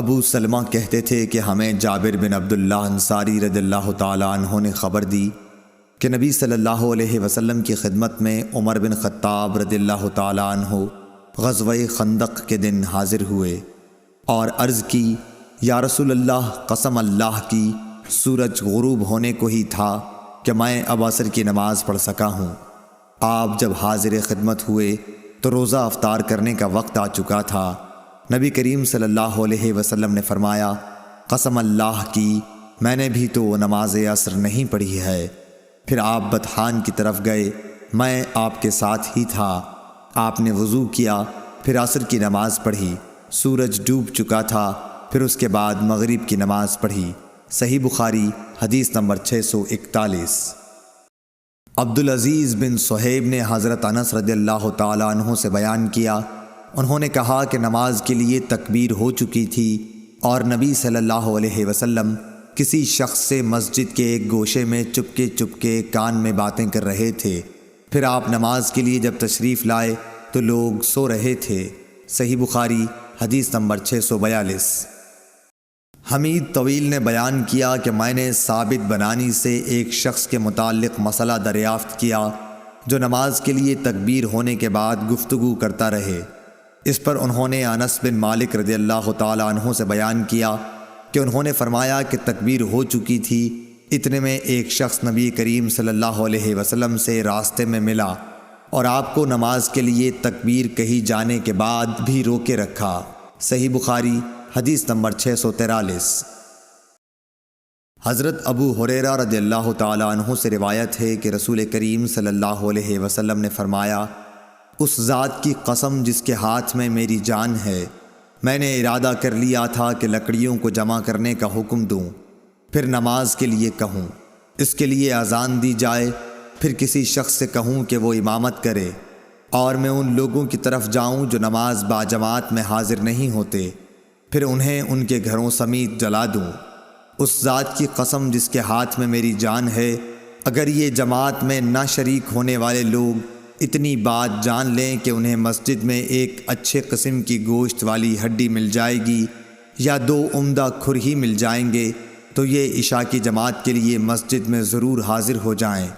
ابو سلمہ کہتے تھے کہ ہمیں جابر بن عبداللہ انصاری رضی اللہ تعالیٰ عنہ نے خبر دی کہ نبی صلی اللہ علیہ وسلم کی خدمت میں عمر بن خطاب رضی اللہ تعالیٰ عنہ غزوہ خندق کے دن حاضر ہوئے اور عرض کی، یا رسول اللہ، قسم اللہ کی سورج غروب ہونے کو ہی تھا کہ میں اب عصر کی نماز پڑھ سکا ہوں۔ آپ جب حاضر خدمت ہوئے تو روزہ افطار کرنے کا وقت آ چکا تھا۔ نبی کریم صلی اللہ علیہ وسلم نے فرمایا، قسم اللہ کی میں نے بھی تو نماز عصر نہیں پڑھی ہے۔ پھر آپ بطحان کی طرف گئے، میں آپ کے ساتھ ہی تھا۔ آپ نے وضو کیا، پھر عصر کی نماز پڑھی، سورج ڈوب چکا تھا، پھر اس کے بعد مغرب کی نماز پڑھی۔ صحیح بخاری حدیث نمبر 641۔ عبدالعزیز بن صہیب نے حضرت انس رضی اللہ تعالیٰ عنہ سے بیان کیا، انہوں نے کہا کہ نماز کے لیے تکبیر ہو چکی تھی اور نبی صلی اللہ علیہ وسلم کسی شخص سے مسجد کے ایک گوشے میں چپکے کان میں باتیں کر رہے تھے۔ پھر آپ نماز کے لیے جب تشریف لائے تو لوگ سو رہے تھے۔ صحیح بخاری حدیث نمبر 642۔ حمید طویل نے بیان کیا کہ میں نے ثابت بنانی سے ایک شخص کے متعلق مسئلہ دریافت کیا جو نماز کے لیے تکبیر ہونے کے بعد گفتگو کرتا رہے۔ اس پر انہوں نے انس بن مالک رضی اللہ تعالیٰ عنہ سے بیان کیا کہ انہوں نے فرمایا کہ تکبیر ہو چکی تھی، اتنے میں ایک شخص نبی کریم صلی اللہ علیہ وسلم سے راستے میں ملا اور آپ کو نماز کے لیے تکبیر کہی جانے کے بعد بھی روکے رکھا۔ صحیح بخاری حدیث نمبر 643۔ حضرت ابو ہریرہ رضی اللہ تعالیٰ عنہ سے روایت ہے کہ رسول کریم صلی اللہ علیہ وسلم نے فرمایا، اس ذات کی قسم جس کے ہاتھ میں میری جان ہے، میں نے ارادہ کر لیا تھا کہ لکڑیوں کو جمع کرنے کا حکم دوں، پھر نماز کے لیے کہوں، اس کے لیے اذان دی جائے، پھر کسی شخص سے کہوں کہ وہ امامت کرے، اور میں ان لوگوں کی طرف جاؤں جو نماز باجماعت میں حاضر نہیں ہوتے، پھر انہیں ان کے گھروں سمیت جلا دوں۔ اس ذات کی قسم جس کے ہاتھ میں میری جان ہے، اگر یہ جماعت میں نہ شریک ہونے والے لوگ اتنی بات جان لیں کہ انہیں مسجد میں ایک اچھے قسم کی گوشت والی ہڈی مل جائے گی یا 2 عمدہ کھر ہی مل جائیں گے تو یہ عشاء کی جماعت کے لیے مسجد میں ضرور حاضر ہو جائیں۔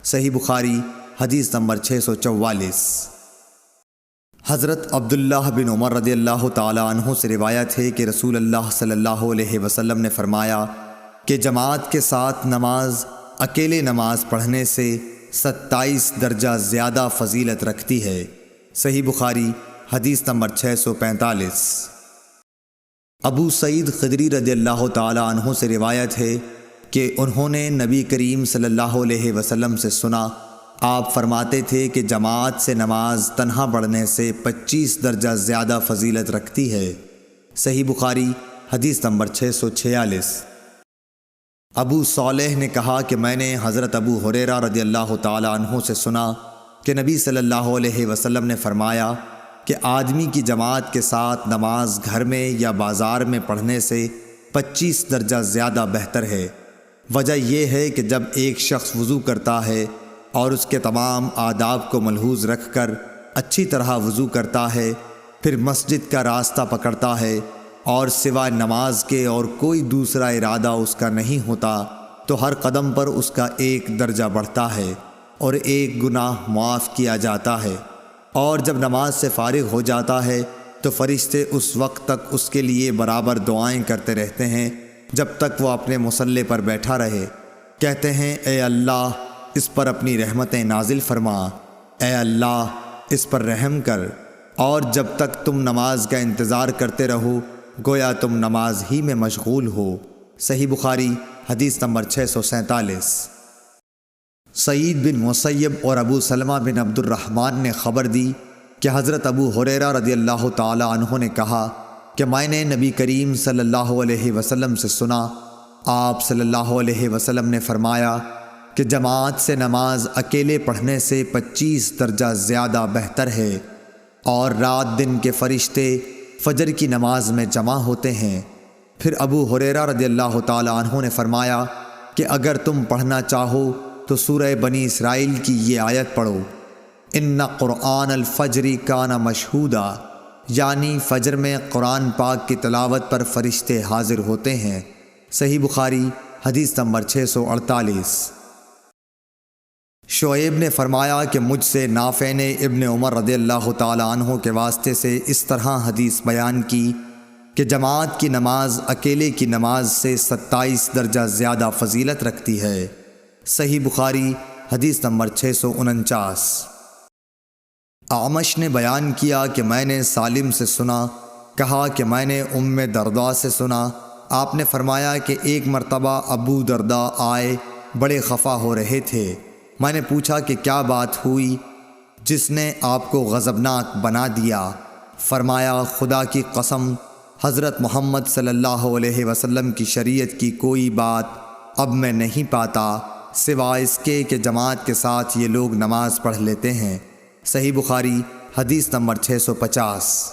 صحیح بخاری حدیث نمبر 644۔ حضرت عبداللہ بن عمر رضی اللہ تعالیٰ عنہ سے روایت ہے کہ رسول اللہ صلی اللہ علیہ وسلم نے فرمایا کہ جماعت کے ساتھ نماز اکیلے نماز پڑھنے سے 27 درجہ زیادہ فضیلت رکھتی ہے۔ صحیح بخاری حدیث نمبر 645۔ ابو سعید خدری رضی اللہ تعالیٰ عنہ سے روایت ہے کہ انہوں نے نبی کریم صلی اللہ علیہ وسلم سے سنا، آپ فرماتے تھے کہ جماعت سے نماز تنہا پڑھنے سے 25 درجہ زیادہ فضیلت رکھتی ہے۔ صحیح بخاری حدیث نمبر 646۔ ابو صالح نے کہا کہ میں نے حضرت ابو ہریرہ رضی اللہ تعالیٰ عنہ سے سنا کہ نبی صلی اللہ علیہ وسلم نے فرمایا کہ آدمی کی جماعت کے ساتھ نماز گھر میں یا بازار میں پڑھنے سے 25 درجہ زیادہ بہتر ہے۔ وجہ یہ ہے کہ جب ایک شخص وضو کرتا ہے اور اس کے تمام آداب کو ملحوظ رکھ کر اچھی طرح وضو کرتا ہے، پھر مسجد کا راستہ پکڑتا ہے اور سوائے نماز کے اور کوئی دوسرا ارادہ اس کا نہیں ہوتا، تو ہر قدم پر اس کا 1 درجہ بڑھتا ہے اور 1 گناہ معاف کیا جاتا ہے، اور جب نماز سے فارغ ہو جاتا ہے تو فرشتے اس وقت تک اس کے لیے برابر دعائیں کرتے رہتے ہیں جب تک وہ اپنے مصلی پر بیٹھا رہے، کہتے ہیں، اے اللہ اس پر اپنی رحمتیں نازل فرما، اے اللہ اس پر رحم کر، اور جب تک تم نماز کا انتظار کرتے رہو گویا تم نماز ہی میں مشغول ہو۔ صحیح بخاری حدیث نمبر 647۔ سعید بن مسیب اور ابو سلمہ بن عبد الرحمن نے خبر دی کہ حضرت ابو ہریرہ رضی اللہ تعالیٰ عنہ نے کہا کہ میں نے نبی کریم صلی اللہ علیہ وسلم سے سنا، آپ صلی اللہ علیہ وسلم نے فرمایا کہ جماعت سے نماز اکیلے پڑھنے سے 25 درجہ زیادہ بہتر ہے، اور رات دن کے فرشتے فجر کی نماز میں جمع ہوتے ہیں۔ پھر ابو ہریرہ رضی اللہ تعالیٰ عنہ نے فرمایا کہ اگر تم پڑھنا چاہو تو سورہ بنی اسرائیل کی یہ آیت پڑھو، ان قرآن الفجر کان مشہودا، یعنی فجر میں قرآن پاک کی تلاوت پر فرشتے حاضر ہوتے ہیں۔ صحیح بخاری حدیث نمبر 648۔ شعیب نے فرمایا کہ مجھ سے نافع نے ابن عمر رضی اللہ تعالی عنہ کے واسطے سے اس طرح حدیث بیان کی کہ جماعت کی نماز اکیلے کی نماز سے 27 درجہ زیادہ فضیلت رکھتی ہے۔ صحیح بخاری حدیث نمبر 649۔ اعمش نے بیان کیا کہ میں نے سالم سے سنا، کہا کہ میں نے ام درداء سے سنا، آپ نے فرمایا کہ ایک مرتبہ ابو درداء آئے، بڑے خفا ہو رہے تھے۔ میں نے پوچھا کہ کیا بات ہوئی جس نے آپ کو غضبناک بنا دیا؟ فرمایا خدا کی قسم، حضرت محمد صلی اللہ علیہ وسلم کی شریعت کی کوئی بات اب میں نہیں پاتا سوائے اس کے کہ جماعت کے ساتھ یہ لوگ نماز پڑھ لیتے ہیں۔ صحیح بخاری حدیث نمبر 650۔